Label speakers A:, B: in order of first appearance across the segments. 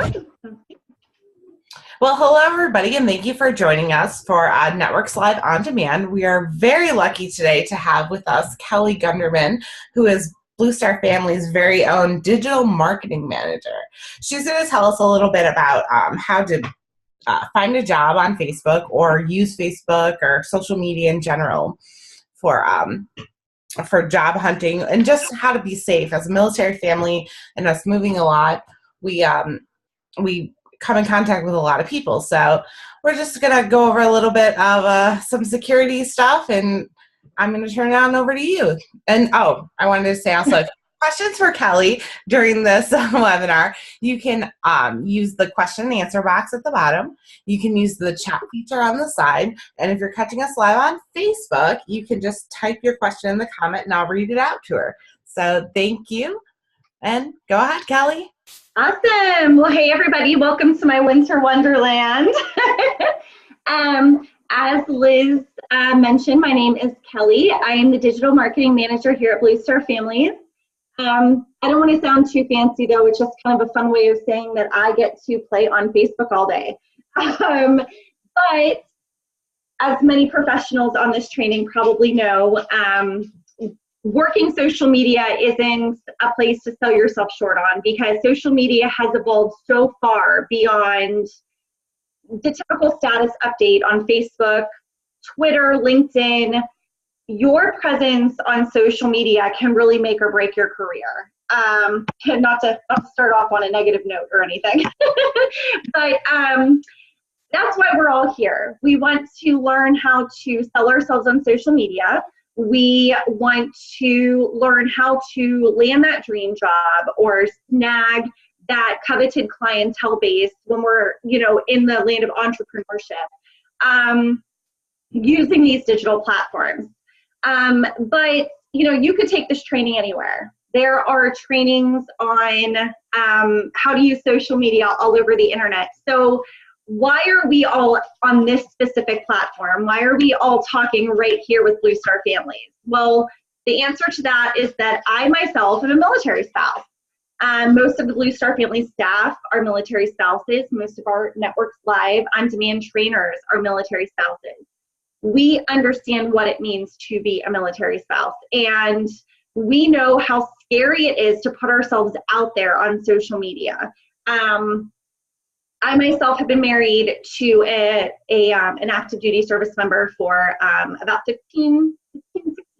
A: Awesome.
B: Well, hello, everybody, and thank you for joining us for Networks Live On Demand. We are very lucky today to have with us Kellie Gunderman, who is Blue Star Family's very own digital marketing manager. She's going to tell us a little bit about how to find a job on Facebook or use Facebook or social media in general for job hunting and just how to be safe. As a military family and us moving a lot, we come in contact with a lot of people. So we're just going to go over a little bit of some security stuff, and I'm going to turn it on over to you. And I wanted to say also, if you have questions for Kellie during this webinar, you can use the question and answer box at the bottom. You can use the chat feature on the side. And if you're catching us live on Facebook, you can just type your question in the comment and I'll read it out to her. So thank you. And go ahead, Kellie.
A: Awesome. Well, hey, everybody. Welcome to my winter wonderland. As Liz mentioned, my name is Kellie. I am the digital marketing manager here at Blue Star Families. I don't want to sound too fancy, though. It's just kind of a fun way of saying that I get to play on Facebook all day. But as many professionals on this training probably know, working social media isn't a place to sell yourself short on, because social media has evolved so far beyond the typical status update on Facebook, Twitter, LinkedIn. Your presence on social media can really make or break your career. And not to start off on a negative note or anything, but that's why we're all here. We want to learn how to sell ourselves on social media. We want to learn how to land that dream job or snag that coveted clientele base when we're, in the land of entrepreneurship, using these digital platforms. But, you could take this training anywhere. There are trainings on how to use social media all over the internet. So why are we all on this specific platform? Why are we all talking right here with Blue Star Families? Well, the answer to that is that I myself am a military spouse. Most of the Blue Star Family staff are military spouses. Most of our Networks Live on-demand trainers are military spouses. We understand what it means to be a military spouse, and we know how scary it is to put ourselves out there on social media. I myself have been married to an active duty service member for about 16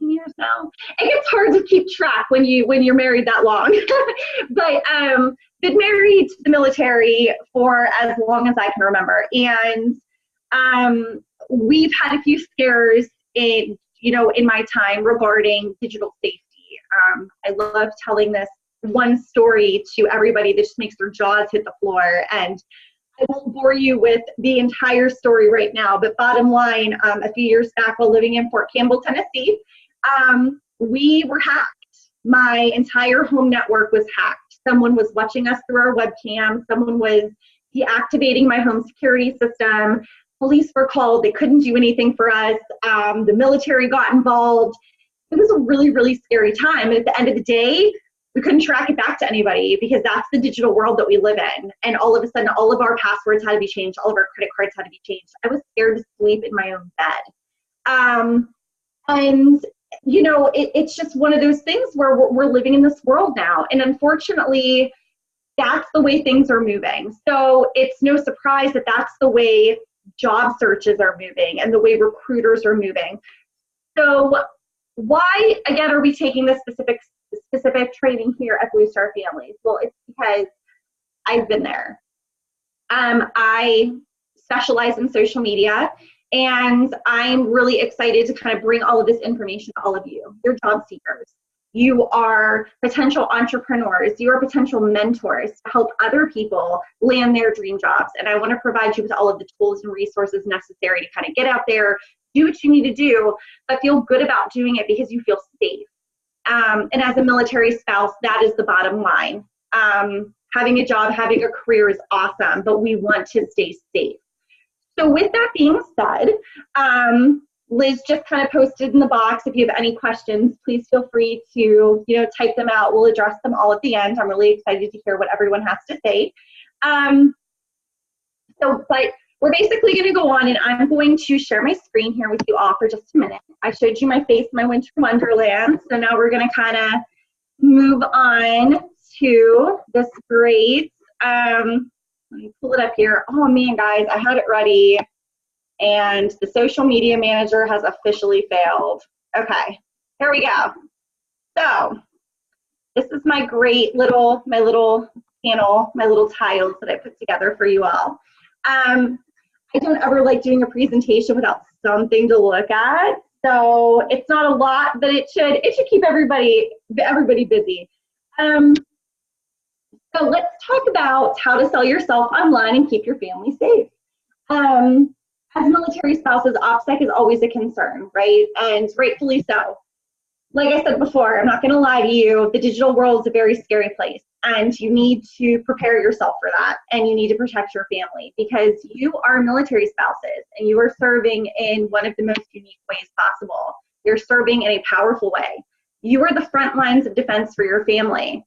A: years now. It gets hard to keep track when you're married that long. But been married to the military for as long as I can remember. And we've had a few scares in my time regarding digital safety. I love telling this one story to everybody that just makes their jaws hit the floor, and I won't bore you with the entire story right now, but bottom line, a few years back while living in Fort Campbell, Tennessee, we were hacked. My entire home network was hacked. Someone was watching us through our webcam. Someone was deactivating my home security system. Police were called. They couldn't do anything for us. The military got involved. It was a really, really scary time. And at the end of the day, we couldn't track it back to anybody, because that's the digital world that we live in. And all of a sudden, all of our passwords had to be changed. All of our credit cards had to be changed. I was scared to sleep in my own bed. It's just one of those things where we're living in this world now. And unfortunately, that's the way things are moving. So it's no surprise that that's the way job searches are moving and the way recruiters are moving. So why, again, are we taking this specific training here at Blue Star Families? Well, it's because I've been there. I specialize in social media, and I'm really excited to kind of bring all of this information to all of you. You're job seekers. You are potential entrepreneurs. You are potential mentors to help other people land their dream jobs. And I want to provide you with all of the tools and resources necessary to kind of get out there, do what you need to do, but feel good about doing it because you feel safe. And as a military spouse, that is the bottom line. Having a job, having a career is awesome, but we want to stay safe. So with that being said, Liz just kind of posted in the box, if you have any questions, please feel free to type them out. We'll address them all at the end. I'm really excited to hear what everyone has to say. But we're basically going to go on, and I'm going to share my screen here with you all for just a minute. I showed you my face, my winter wonderland. So now we're going to kind of move on to this great, let me pull it up here. Oh man, guys, I had it ready, and the social media manager has officially failed. Okay, here we go. So this is my great little, my little panel, my little tiles that I put together for you all. I don't ever like doing a presentation without something to look at. So it's not a lot, but it should keep everybody busy. So let's talk about how to sell yourself online and keep your family safe. As military spouses, OPSEC is always a concern, right? And rightfully so. Like I said before, I'm not going to lie to you, the digital world is a very scary place, and you need to prepare yourself for that, and you need to protect your family, because you are military spouses and you are serving in one of the most unique ways possible. You're serving in a powerful way. You are the front lines of defense for your family.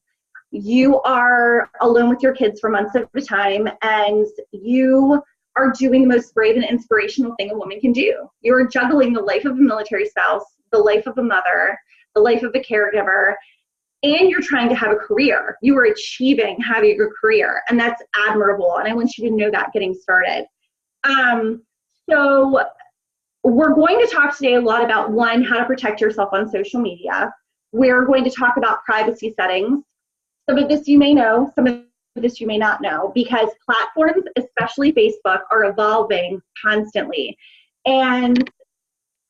A: You are alone with your kids for months at a time, and you are doing the most brave and inspirational thing a woman can do. You're juggling the life of a military spouse, the life of a mother, the life of a caregiver, and you're trying to have a career. You are achieving having a career, and that's admirable, and I want you to know that getting started. So we're going to talk today a lot about, one, how to protect yourself on social media. We're going to talk about privacy settings. Some of this you may know, some of this you may not know, because platforms, especially Facebook, are evolving constantly. And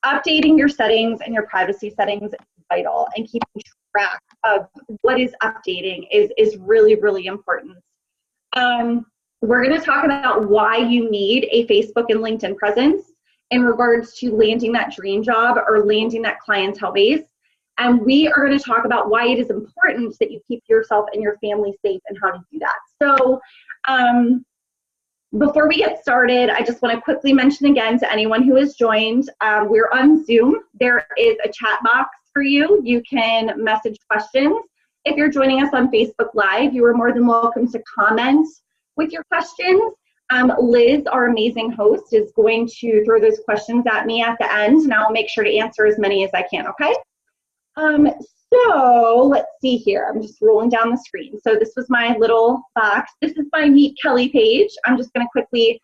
A: updating your settings and your privacy settings is vital, and keeping track of what is updating is really, really important. We're going to talk about why you need a Facebook and LinkedIn presence in regards to landing that dream job or landing that clientele base. And we are going to talk about why it is important that you keep yourself and your family safe and how to do that. So before we get started, I just want to quickly mention again to anyone who has joined, we're on Zoom. There is a chat box for you. You can message questions. If you're joining us on Facebook Live, you are more than welcome to comment with your questions. Liz, our amazing host, is going to throw those questions at me at the end, and I'll make sure to answer as many as I can, okay? So let's see here. I'm just rolling down the screen. So this was my little box. This is my Meet Kellie page. I'm just going to quickly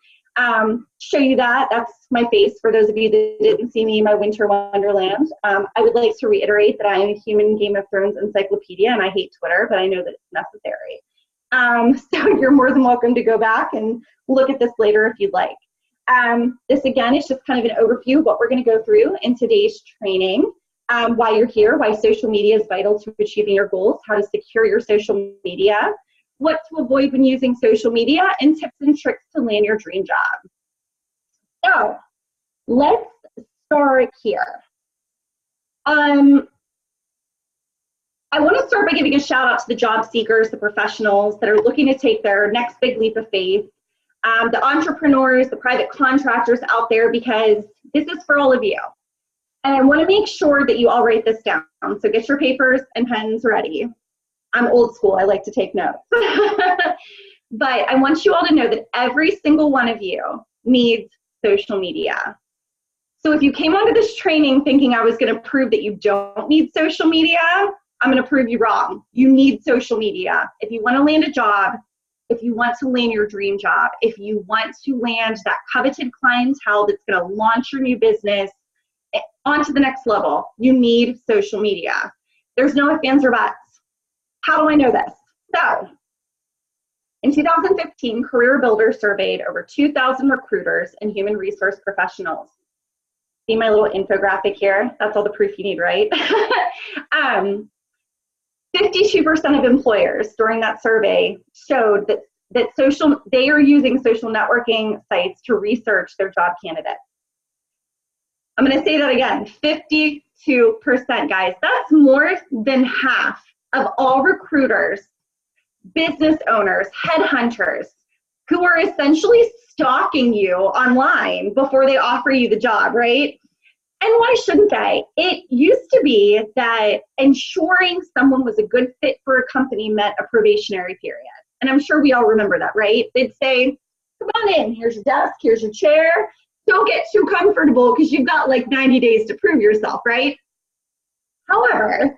A: show you that. That's my face for those of you that didn't see me in my winter wonderland. I would like to reiterate that I am a human Game of Thrones encyclopedia, and I hate Twitter, but I know that it's necessary. So you're more than welcome to go back and look at this later if you'd like. This again is just kind of an overview of what we're going to go through in today's training. Why you're here, why social media is vital to achieving your goals, how to secure your social media, what to avoid when using social media, and tips and tricks to land your dream job. So let's start here. I want to start by giving a shout out to the job seekers, the professionals that are looking to take their next big leap of faith, the entrepreneurs, the private contractors out there, because this is for all of you. And I want to make sure that you all write this down. So get your papers and pens ready. I'm old school. I like to take notes. But I want you all to know that every single one of you needs social media. So if you came onto this training thinking I was going to prove that you don't need social media, I'm going to prove you wrong. You need social media. If you want to land a job, if you want to land your dream job, if you want to land that coveted clientele that's going to launch your new business onto the next level, you need social media. There's no ifs, ands, or buts. How do I know this? So, in 2015, Career Builder surveyed over 2,000 recruiters and human resource professionals. See my little infographic here? That's all the proof you need, right? 52% of employers during that survey showed that they are using social networking sites to research their job candidates. I'm going to say that again, 52%, guys. That's more than half of all recruiters, business owners, headhunters, who are essentially stalking you online before they offer you the job, right? And why shouldn't they? It used to be that ensuring someone was a good fit for a company meant a probationary period. And I'm sure we all remember that, right? They'd say, come on in, here's your desk, here's your chair. Don't get too comfortable because you've got like 90 days to prove yourself, right? However,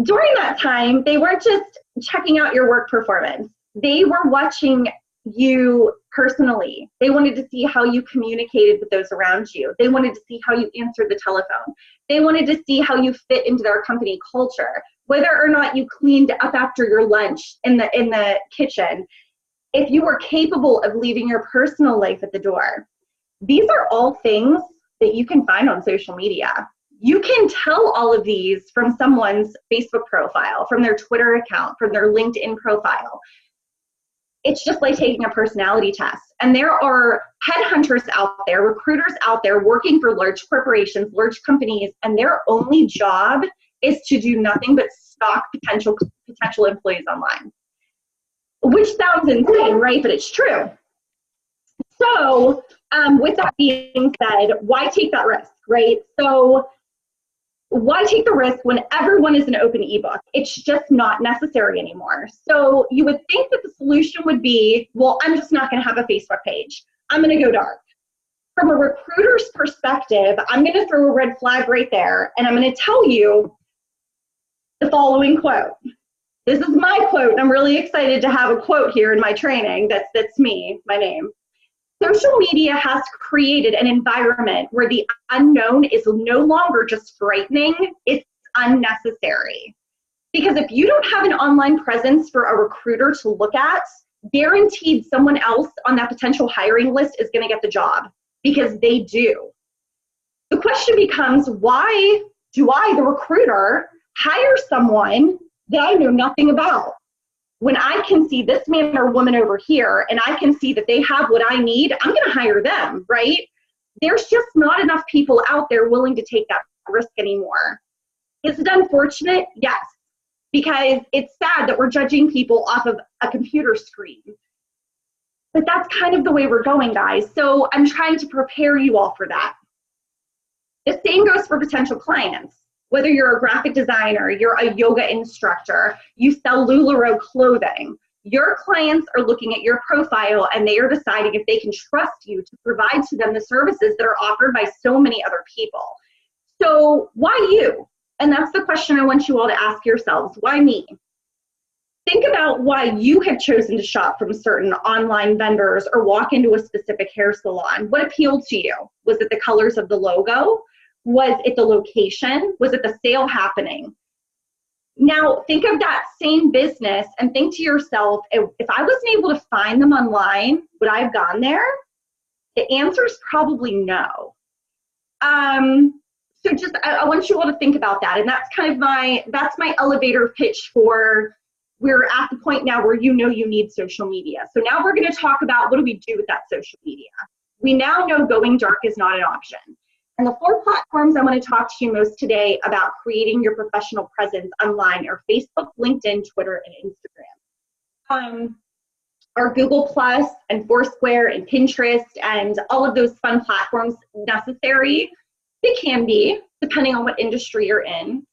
A: during that time, they weren't just checking out your work performance. They were watching you personally. They wanted to see how you communicated with those around you. They wanted to see how you answered the telephone. They wanted to see how you fit into their company culture, whether or not you cleaned up after your lunch in the kitchen, if you were capable of leaving your personal life at the door. These are all things that you can find on social media. You can tell all of these from someone's Facebook profile, from their Twitter account, from their LinkedIn profile. It's just like taking a personality test. And there are headhunters out there, recruiters out there working for large corporations, large companies, and their only job is to do nothing but stalk potential employees online. Which sounds insane, right? But it's true. So with that being said, why take that risk, right? So why take the risk when everyone is an open ebook? It's just not necessary anymore. So you would think that the solution would be, well, I'm just not going to have a Facebook page. I'm going to go dark. From a recruiter's perspective, I'm going to throw a red flag right there, and I'm going to tell you the following quote. This is my quote, and I'm really excited to have a quote here in my training. That's me, my name. Social media has created an environment where the unknown is no longer just frightening, it's unnecessary. Because if you don't have an online presence for a recruiter to look at, guaranteed someone else on that potential hiring list is going to get the job, because they do. The question becomes, why do I, the recruiter, hire someone that I know nothing about? When I can see this man or woman over here and I can see that they have what I need, I'm going to hire them, right? There's just not enough people out there willing to take that risk anymore. Is it unfortunate? Yes, because it's sad that we're judging people off of a computer screen. But that's kind of the way we're going, guys. So I'm trying to prepare you all for that. The same goes for potential clients. Whether you're a graphic designer, you're a yoga instructor, you sell LuLaRoe clothing, your clients are looking at your profile and they are deciding if they can trust you to provide to them the services that are offered by so many other people. So why you? And that's the question I want you all to ask yourselves. Why me? Think about why you have chosen to shop from certain online vendors or walk into a specific hair salon. What appealed to you? Was it the colors of the logo? Was it the location? Was it the sale happening? Now, think of that same business and think to yourself, if I wasn't able to find them online, would I have gone there? The answer is probably no. So just, I want you all to think about that. And that's kind of that's my elevator pitch for, we're at the point now where you know you need social media. So now we're going to talk about what do we do with that social media. We now know going dark is not an option. And the 4 platforms I want to talk to you most today about creating your professional presence online are Facebook, LinkedIn, Twitter, and Instagram. Are Google Plus and Foursquare and Pinterest and all of those fun platforms necessary? They can be, depending on what industry you're in.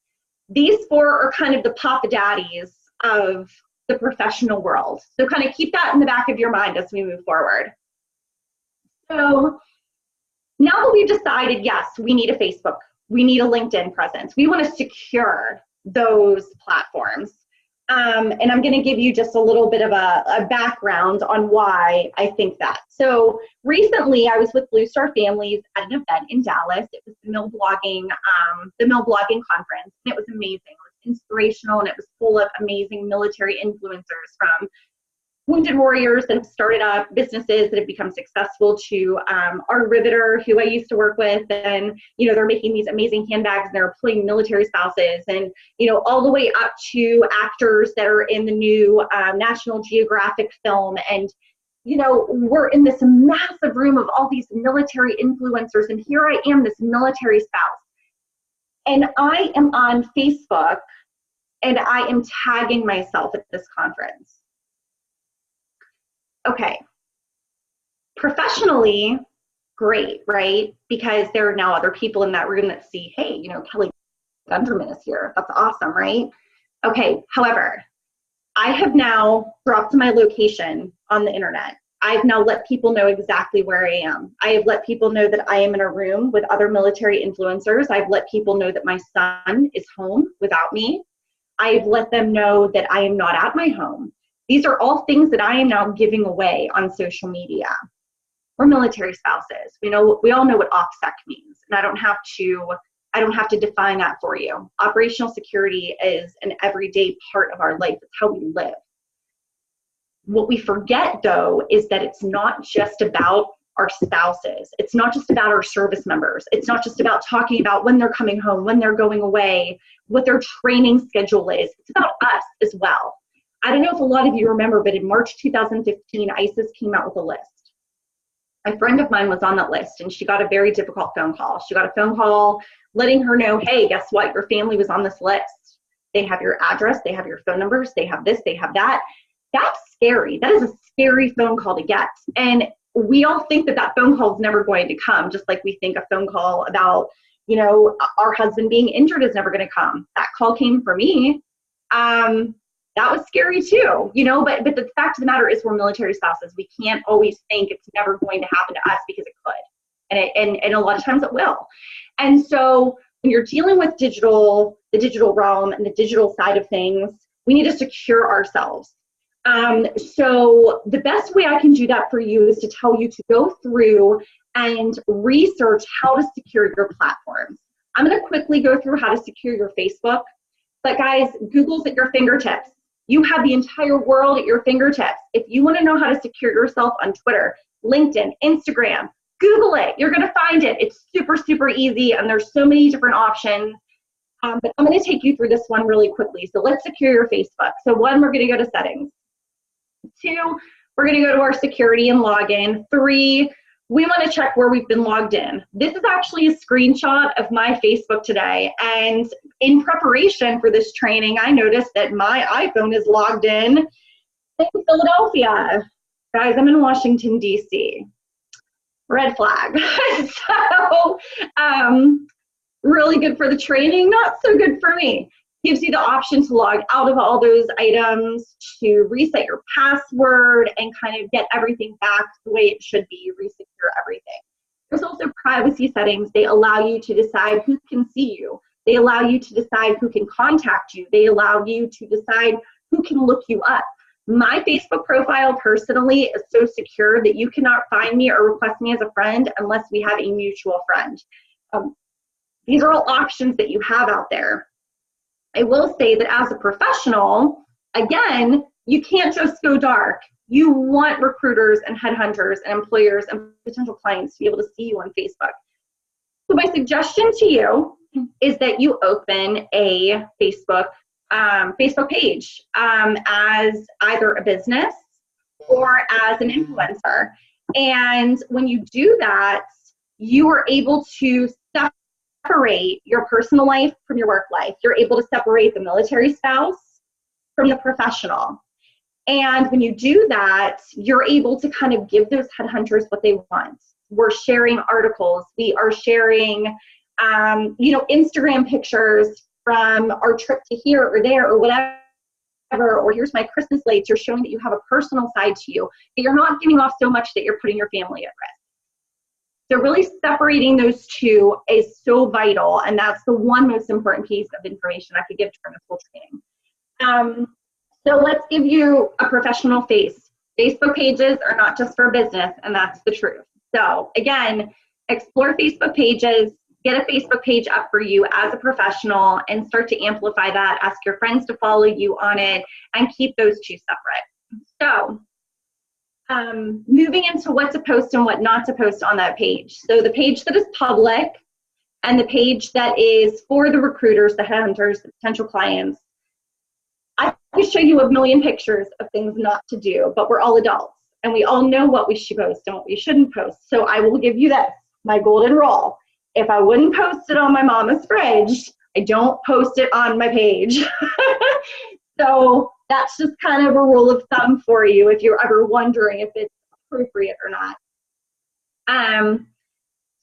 A: These 4 are kind of the papa daddies of the professional world. So kind of keep that in the back of your mind as we move forward. So now that we've decided, yes, we need a Facebook, we need a LinkedIn presence, we want to secure those platforms. And I'm going to give you just a little bit of a background on why I think that. So recently I was with Blue Star Families at an event in Dallas. It was the Mill Blogging Conference, and it was amazing. It was inspirational, and it was full of amazing military influencers, from wounded warriors that have started up businesses that have become successful to our riveter, who I used to work with, and they're making these amazing handbags and they're employing military spouses, and all the way up to actors that are in the new National Geographic film. And we're in this massive room of all these military influencers, and here I am, this military spouse, and I am on Facebook and I am tagging myself at this conference. Okay, professionally, great, right? Because there are now other people in that room that see, hey, Kellie Gunderman is here. That's awesome, right? Okay, however, I have now dropped my location on the internet. I've now let people know exactly where I am. I have let people know that I am in a room with other military influencers. I've let people know that my son is home without me. I've let them know that I am not at my home. These are all things that I am now giving away on social media. We're military spouses. We all know what OPSEC means, and I don't have to define that for you. Operational security is an everyday part of our life. It's how we live. What we forget, though, is that it's not just about our spouses. It's not just about our service members. It's not just about talking about when they're coming home, when they're going away, what their training schedule is. It's about us as well. I don't know if a lot of you remember, but in March 2015, ISIS came out with a list. A friend of mine was on that list, and she got a very difficult phone call. She got a phone call letting her know, hey, guess what? Your family was on this list. They have your address. They have your phone numbers. They have this. They have that. That's scary. That is a scary phone call to get. And we all think that that phone call is never going to come, just like we think a phone call about, our husband being injured is never going to come. That call came for me. That was scary too, but the fact of the matter is we're military spouses. We can't always think it's never going to happen to us because it could. And a lot of times it will. And so when you're dealing with the digital realm and the digital side of things, we need to secure ourselves. So the best way I can do that for you is to tell you to go through and research how to secure your platforms. I'm going to quickly go through how to secure your Facebook, but guys, Google's at your fingertips. You have the entire world at your fingertips. If you want to know how to secure yourself on Twitter, LinkedIn, Instagram, Google it. You're going to find it. It's super, super easy, and there's so many different options. But I'm going to take you through this one really quickly. So let's secure your Facebook. So 1, we're going to go to settings. 2, we're going to go to our security and login. 3, we want to check where we've been logged in. This is actually a screenshot of my Facebook today. And in preparation for this training, I noticed that my iPhone is logged in Philadelphia. Guys, I'm in Washington, D.C. Red flag. So, really good for the training, not so good for me. Gives you the option to log out of all those items, to reset your password, and kind of get everything back the way it should be, resecure everything. There's also privacy settings. They allow you to decide who can see you. They allow you to decide who can contact you. They allow you to decide who can look you up. My Facebook profile personally is so secure that you cannot find me or request me as a friend unless we have a mutual friend. These are all options that you have out there. I will say that as a professional, again, you can't just go dark. You want recruiters and headhunters and employers and potential clients to be able to see you on Facebook. So my suggestion to you is that you open a Facebook page as either a business or as an influencer. And when you do that, you are able to separate your personal life from your work life. You're able to separate the military spouse from the professional. And when you do that, you're able to kind of give those headhunters what they want. We're sharing articles. We are sharing, Instagram pictures from our trip to here or there or whatever, or here's my Christmas lights. You're showing that you have a personal side to you, but you're not giving off so much that you're putting your family at risk. So really separating those two is so vital, and that's the one most important piece of information I could give during this whole training. So let's give you a professional face. Facebook pages are not just for business, and that's the truth. So again, explore Facebook pages, get a Facebook page up for you as a professional, and start to amplify that. Ask your friends to follow you on it, and keep those two separate. So moving into what to post and what not to post on that page. So the page that is public and the page that is for the recruiters, the headhunters, the potential clients. I could show you a million pictures of things not to do, but we're all adults and we all know what we should post and what we shouldn't post. So I will give you this, my golden rule. If I wouldn't post it on my mama's fridge, I don't post it on my page. So that's just kind of a rule of thumb for you if you're ever wondering if it's appropriate or not.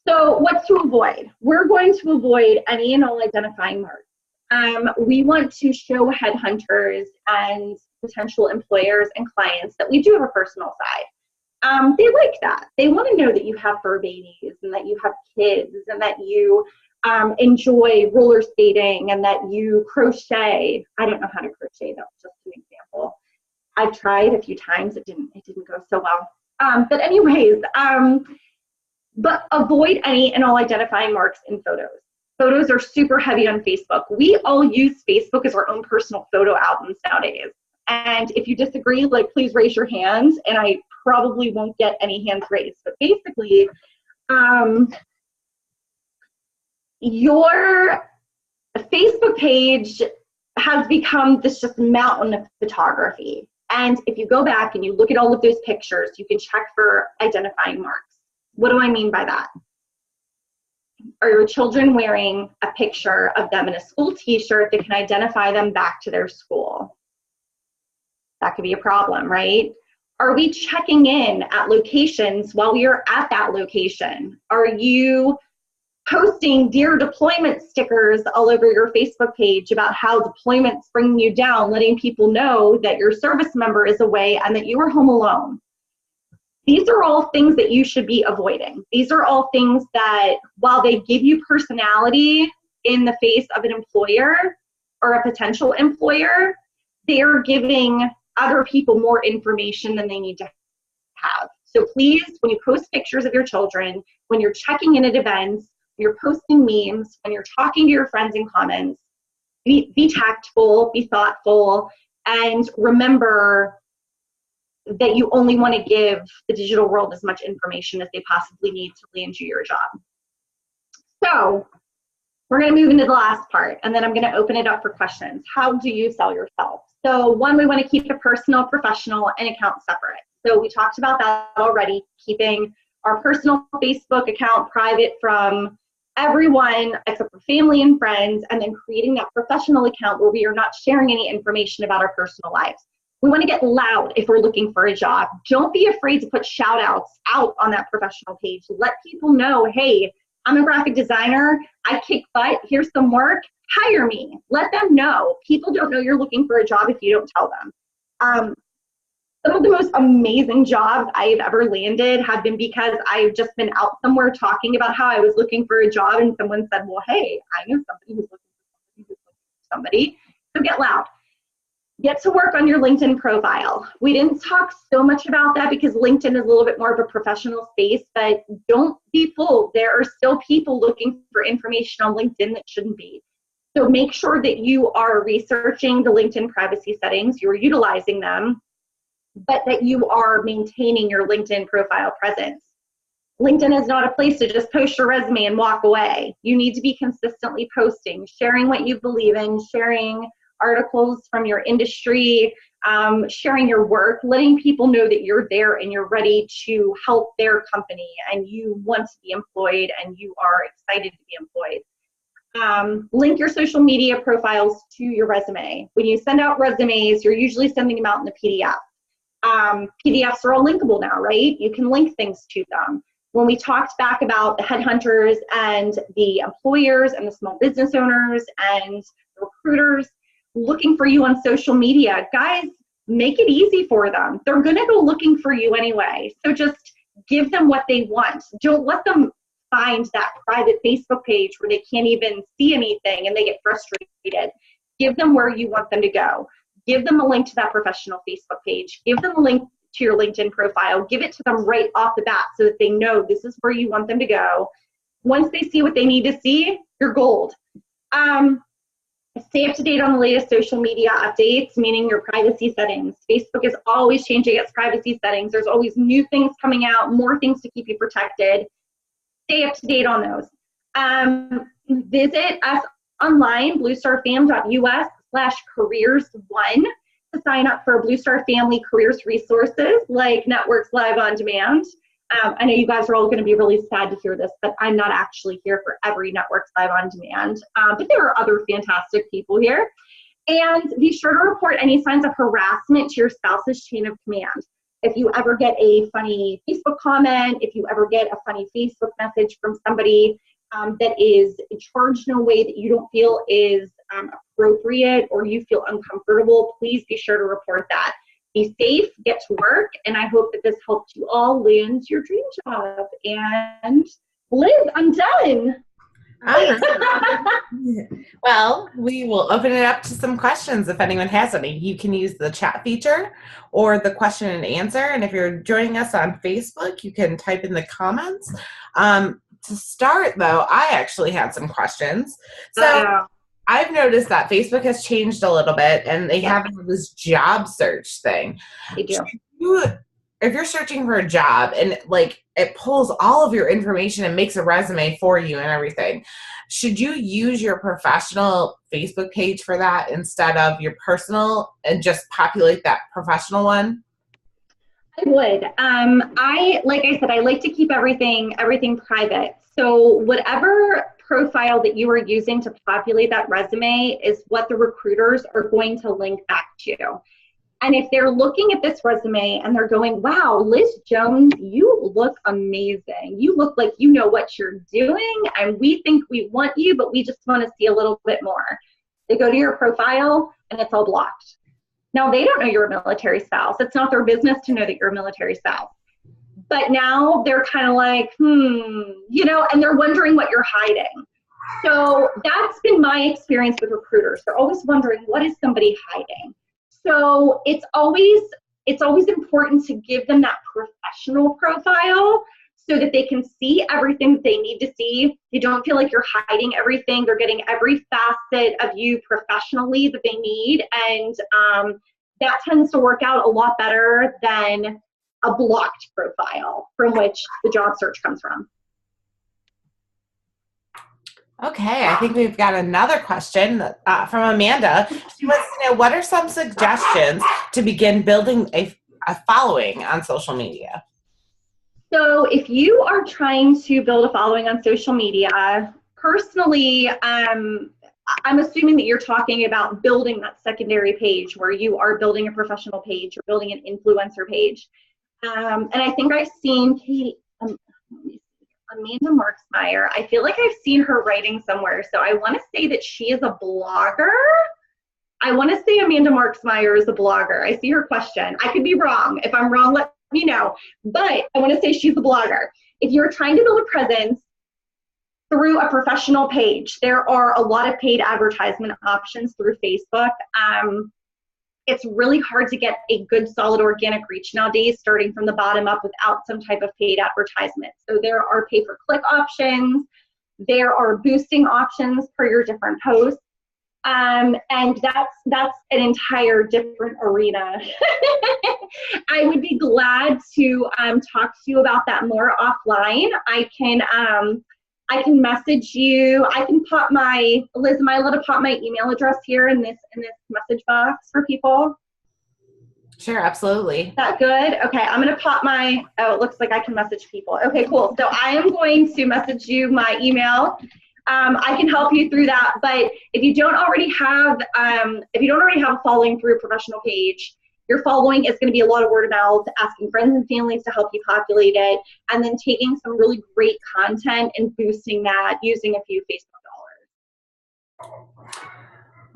A: So what's to avoid? We're going to avoid any and all identifying marks. We want to show headhunters and potential employers and clients that we do have a personal side. They like that. They want to know that you have fur babies and that you have kids and that you enjoy roller skating and that you crochet. I don't know how to crochet. That's just an example. I've tried a few times. It didn't go so well. But anyways, but avoid any and all identifying marks in photos. Photos are super heavy on Facebook. We all use Facebook as our own personal photo albums nowadays. And if you disagree, like, please raise your hands, and I probably won't get any hands raised. But basically, your Facebook page has become this just mountain of photography. And if you go back and you look at all of those pictures, you can check for identifying marks. What do I mean by that? Are your children wearing a picture of them in a school t-shirt that can identify them back to their school? That could be a problem, right? Are we checking in at locations while we are at that location? Are you posting Dear Deployment stickers all over your Facebook page about how deployment's bringing you down, letting people know that your service member is away and that you are home alone? These are all things that you should be avoiding. These are all things that, while they give you personality in the face of an employer or a potential employer, they are giving other people more information than they need to have. So please, when you post pictures of your children, when you're checking in at events, when you're posting memes, when you're talking to your friends in comments, be tactful, be thoughtful, and remember that you only want to give the digital world as much information as they possibly need to land you your job. So we're going to move into the last part, and then I'm going to open it up for questions. How do you sell yourself? So one, we want to keep the personal, professional, and account separate. So we talked about that already, keeping our personal Facebook account private from everyone except for family and friends, and then creating that professional account where we are not sharing any information about our personal lives. We want to get loud if we're looking for a job. Don't be afraid to put shout outs out on that professional page. Let people know, hey, I'm a graphic designer, I kick butt, here's some work, hire me. Let them know. People don't know you're looking for a job if you don't tell them. Some of the most amazing jobs I've ever landed have been because I've just been out somewhere talking about how I was looking for a job, and someone said, well, hey, I know somebody who's looking for somebody. So get loud. Get to work on your LinkedIn profile. We didn't talk so much about that because LinkedIn is a little bit more of a professional space, but don't be fooled. There are still people looking for information on LinkedIn that shouldn't be. So make sure that you are researching the LinkedIn privacy settings, you're utilizing them, but that you are maintaining your LinkedIn profile presence. LinkedIn is not a place to just post your resume and walk away. You need to be consistently posting, sharing what you believe in, sharing articles from your industry, sharing your work, letting people know that you're there and you're ready to help their company and you want to be employed and you are excited to be employed. Link your social media profiles to your resume. When you send out resumes, you're usually sending them out in a PDF. PDFs are all linkable now, right? You can link things to them. When we talked back about the headhunters and the employers and the small business owners and the recruiters looking for you on social media, guys, make it easy for them. They're going to go looking for you anyway. So just give them what they want. Don't let them find that private Facebook page where they can't even see anything and they get frustrated. Give them where you want them to go. Give them a link to that professional Facebook page. Give them a link to your LinkedIn profile. Give it to them right off the bat so that they know this is where you want them to go. Once they see what they need to see, you're gold. Stay up to date on the latest social media updates, meaning your privacy settings. Facebook is always changing its privacy settings. There's always new things coming out, more things to keep you protected. Stay up to date on those. Visit us online, bluestarfam.us/careers1 to sign up for Blue Star Family careers resources like Networks Live on Demand. I know you guys are all going to be really sad to hear this, but I'm not actually here for every Networks Live on Demand. But there are other fantastic people here. And be sure to report any signs of harassment to your spouse's chain of command. If you ever get a funny Facebook comment, if you ever get a funny Facebook message from somebody, that is charged in a way that you don't feel is appropriate or you feel uncomfortable, please be sure to report that. Be safe, get to work, and I hope that this helped you all land your dream job. And Liz, I'm done.
B: All right. Well, we will open it up to some questions if anyone has any. You can use the chat feature or the question and answer. And if you're joining us on Facebook, you can type in the comments. To start, though, I actually had some questions. So I've noticed that Facebook has changed a little bit, and they have this job search thing.
A: They do.
B: If you're searching for a job and like it pulls all of your information and makes a resume for you and everything, should you use your professional Facebook page for that instead of your personal and just populate that professional one?
A: I would. Like I said, I like to keep everything private. So whatever profile that you are using to populate that resume is what the recruiters are going to link back to. And if they're looking at this resume and they're going, wow, Liz Jones, you look amazing. You look like you know what you're doing, and we think we want you, but we just want to see a little bit more. They go to your profile and it's all blocked. Now, they don't know you're a military spouse. It's not their business to know that you're a military spouse. But now they're kind of like, and they're wondering what you're hiding. So that's been my experience with recruiters. They're always wondering, what is somebody hiding? So it's always important to give them that professional profile so that they can see everything that they need to see. You don't feel like you're hiding everything. They're getting every facet of you professionally that they need. And that tends to work out a lot better than a blocked profile from which the job search comes from.
B: Okay, I think we've got another question from Amanda. She wants to know, what are some suggestions to begin building a following on social media?
A: So if you are trying to build a following on social media, personally, I'm assuming that you're talking about building that secondary page where you are building a professional page or building an influencer page. And I think I've seen Amanda Marksmeyer. I feel like I've seen her writing somewhere. So I want to say that she is a blogger. I want to say Amanda Marksmeyer is a blogger. I see her question. I could be wrong. If I'm wrong, let me know. But I want to say she's a blogger. If you're trying to build a presence through a professional page, there are a lot of paid advertisement options through Facebook. It's really hard to get a good solid organic reach nowadays, starting from the bottom up without some type of paid advertisement. So there are pay-per-click options. There are boosting options for your different posts. And that's an entire different arena. I would be glad to talk to you about that more offline. I can message you. I can pop Liz, am I allowed to pop my email address here in this message box for people?
B: Sure, absolutely.
A: Is that good? Okay, I'm going to pop it looks like I can message people. Okay, cool. So I am going to message you my email. I can help you through that, but if you don't already have a following through a professional page, your following is going to be a lot of word of mouth, asking friends and families to help you populate it, and then taking some really great content and boosting that using a few Facebook dollars.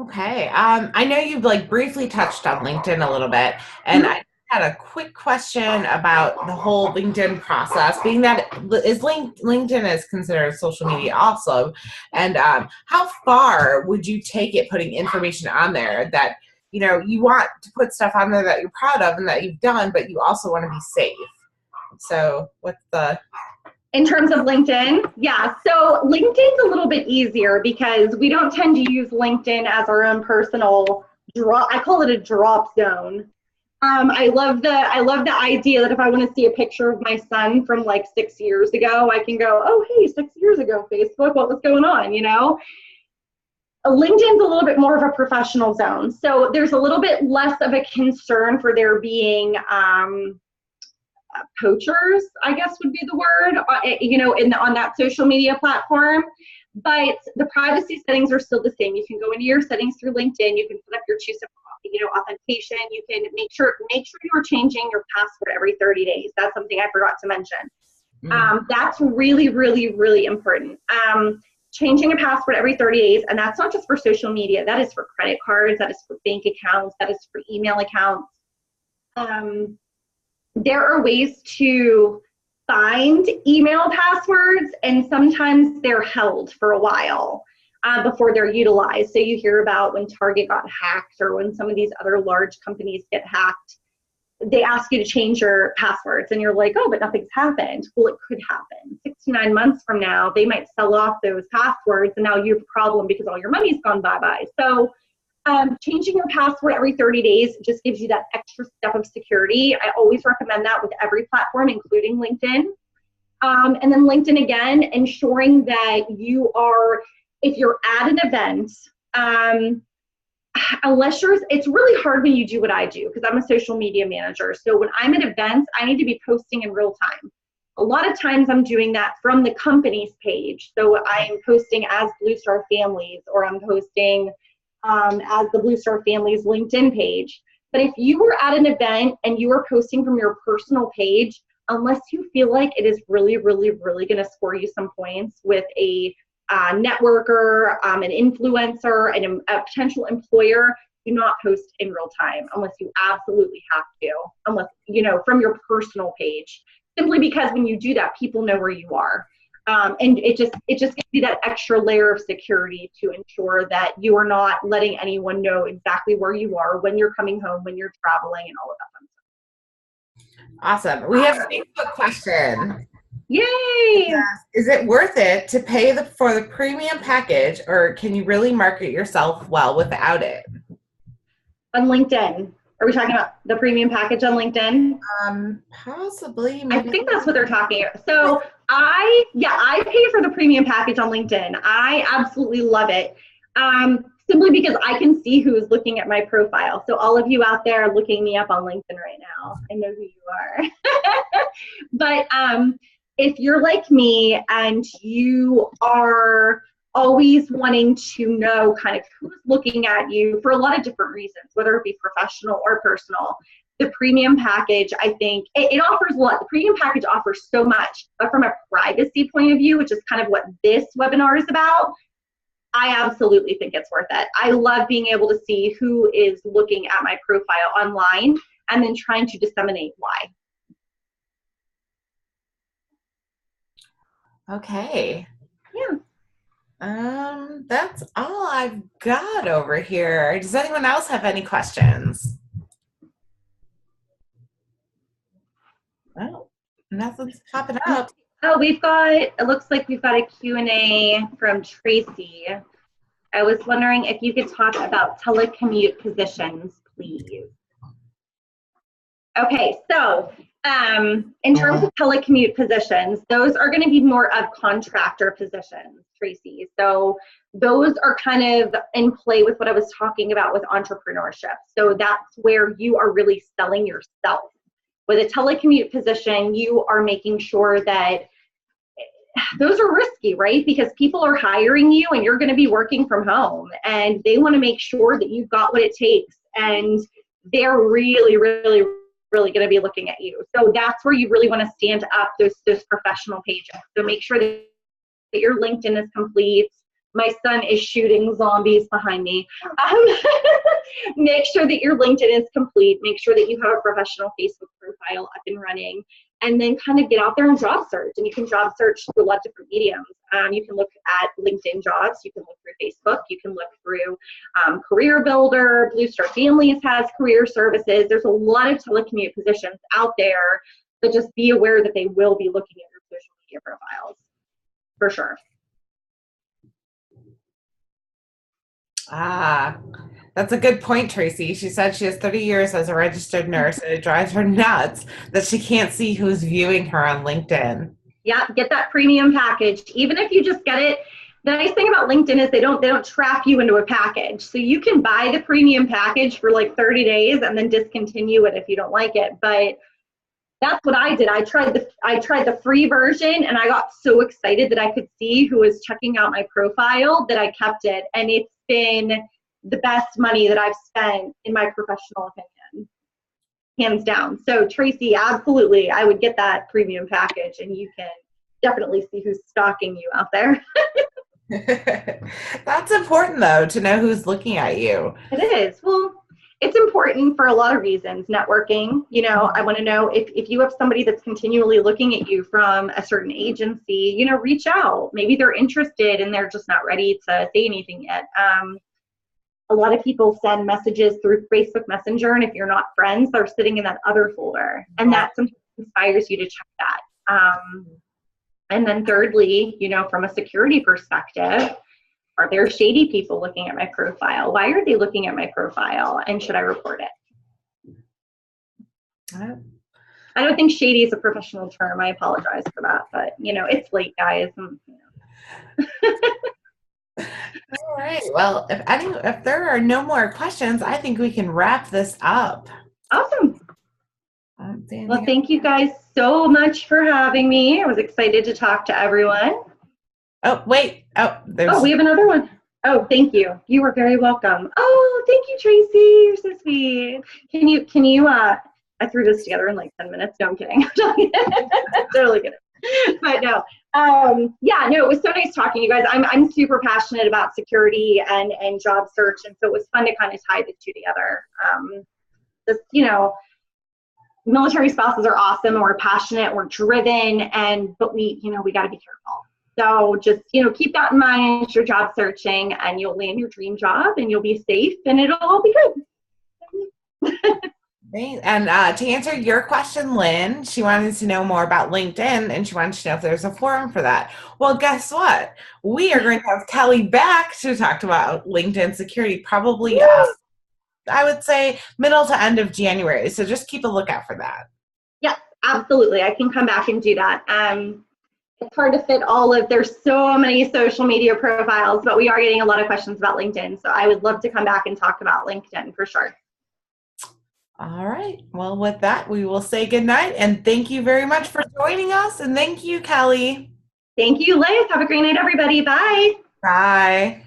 B: Okay. I know you've briefly touched on LinkedIn a little bit, and I had a quick question about the whole LinkedIn process, being that LinkedIn is considered social media also, and how far would you take it putting information on there that you want to put stuff on there that you're proud of and that you've done, but you also want to be safe? So in terms of LinkedIn? Yeah, so LinkedIn's a little bit easier because we don't tend to use LinkedIn as our own personal I call it a drop zone. I love the idea that if I want to see a picture of my son from 6 years ago, I can go, oh, hey, 6 years ago, Facebook, what was going on, LinkedIn's a little bit more of a professional zone. So there's a little bit less of a concern for there being poachers, I guess would be the word, on that social media platform. But the privacy settings are still the same. You can go into your settings through LinkedIn. You can put up your two-step authentication. You can make sure you are changing your password every 30 days. That's something I forgot to mention.
A: That's really, really, really important. Changing a password every 30 days, and that's not just for social media. That is for credit cards. That is for bank accounts. That is for email accounts. There are ways to find email passwords, and sometimes they're held for a while before they're utilized. So you hear about when Target got hacked or when some of these other large companies get hacked, they ask you to change your passwords and you're like, oh, but nothing's happened. Well, it could happen. 69 months from now, they might sell off those passwords and now you have a problem because all your money's gone bye-bye. So changing your password every 30 days just gives you that extra step of security. I always recommend that with every platform, including LinkedIn. And then LinkedIn again, ensuring that you are, if you're at an event, unless it's really hard when you do what I do because I'm a social media manager. So when I'm at events, I need to be posting in real time. A lot of times I'm doing that from the company's page. So I'm posting as Blue Star Families, or I'm posting as the Blue Star Families LinkedIn page. But if you were at an event and you were posting from your personal page, unless you feel like it is really, really, really going to score you some points with a networker, an influencer, and a potential employer, do not post in real time unless you absolutely have to, unless, from your personal page, simply because when you do that, people know where you are. And it just gives you that extra layer of security to ensure that you are not letting anyone know exactly where you are, when you're coming home, when you're traveling, and all of that fun stuff.
B: Awesome. We have a Facebook question.
A: Yay!
B: Is it worth it to pay for the premium package, or can you really market yourself well without it?
A: On LinkedIn. Are we talking about the premium package on LinkedIn?
B: Possibly.
A: Maybe. I think that's what they're talking about. So I pay for the premium package on LinkedIn. I absolutely love it. Simply because I can see who is looking at my profile. So all of you out there looking me up on LinkedIn right now, I know who you are. But if you're like me and you are always wanting to know kind of who's looking at you for a lot of different reasons, whether it be professional or personal, the premium package, I think, it offers a lot. The premium package offers so much, but from a privacy point of view, which is kind of what this webinar is about, I absolutely think it's worth it. I love being able to see who is looking at my profile online and then trying to disseminate why.
B: Okay.
A: Yeah.
B: That's all I've got over here. Does anyone else have any questions? Oh, nothing's popping up.
A: Oh, it looks like we've got a Q&A from Tracy. I was wondering if you could talk about telecommute positions, please. Okay, so in terms of telecommute positions, those are going to be more of contractor positions, Tracy. So those are kind of in play with what I was talking about with entrepreneurship. So that's where you are really selling yourself. With a telecommute position, you are making sure that those are risky, right? Because people are hiring you and you're going to be working from home and they want to make sure that you've got what it takes, and they're really, really, really going to be looking at you. So that's where you really want to stand up those professional pages. So make sure that your LinkedIn is complete. My son is shooting zombies behind me. Make sure that your LinkedIn is complete. Make sure that you have a professional Facebook profile up and running, and then kind of get out there and job search. And you can job search through a lot of different mediums. You can look at LinkedIn jobs. You can look through Facebook. You can look through Career Builder. Blue Star Families has career services. There's a lot of telecommute positions out there, but just be aware that they will be looking at your social media profiles, for sure.
B: That's a good point, Tracy. She said she has 30 years as a registered nurse, and it drives her nuts that she can't see who's viewing her on LinkedIn.
A: Yeah, get that premium package. Even if you just get it, the nice thing about LinkedIn is they don't trap you into a package. So you can buy the premium package for like 30 days and then discontinue it if you don't like it. But that's what I did. I tried the free version, and I got so excited that I could see who was checking out my profile that I kept it. And it's been the best money that I've spent in my professional opinion. hands down. So Tracy, absolutely, I would get that premium package, and you can definitely see who's stalking you out there.
B: That's important, though, to know who's looking at you.
A: It is. Well, it's important for a lot of reasons. Networking, I want to know if you have somebody that's continually looking at you from a certain agency, reach out. Maybe they're interested and they're just not ready to say anything yet. A lot of people send messages through Facebook Messenger, and if you're not friends, they're sitting in that other folder, and that sometimes inspires you to check that. And then thirdly, from a security perspective, are there shady people looking at my profile? Why are they looking at my profile? And should I report it? I don't think shady is a professional term. I apologize for that, but it's late, guys.
B: All right. Well, if there are no more questions, I think we can wrap this up.
A: Awesome. Well, thank you guys so much for having me. I was excited to talk to everyone.
B: Oh, wait.
A: We have another one. Oh, thank you. You are very welcome. Oh, thank you, Tracy. You're so sweet. Can you, I threw this together in like 10 minutes. No, I'm kidding. Totally kidding. But no, it was so nice talking to you guys. I'm super passionate about security and job search. And so it was fun to kind of tie the two together. Military spouses are awesome, and we're passionate, we're driven, but we got to be careful. So just, keep that in mind as you're job searching, and you'll land your dream job, and you'll be safe, and it'll all be good.
B: And to answer your question, Lynn, she wanted to know more about LinkedIn, and she wanted to know if there's a forum for that. Well, guess what? We are going to have Kellie back to talk about LinkedIn security, probably, I would say, middle to end of January. So just keep a lookout for that.
A: Yeah, absolutely. I can come back and do that. It's hard to fit there's so many social media profiles, but we are getting a lot of questions about LinkedIn. So I would love to come back and talk about LinkedIn for sure.
B: All right. Well, with that, we will say goodnight, and thank you very much for joining us. And thank you, Kellie.
A: Thank you, Liz. Have a great night, everybody. Bye.
B: Bye.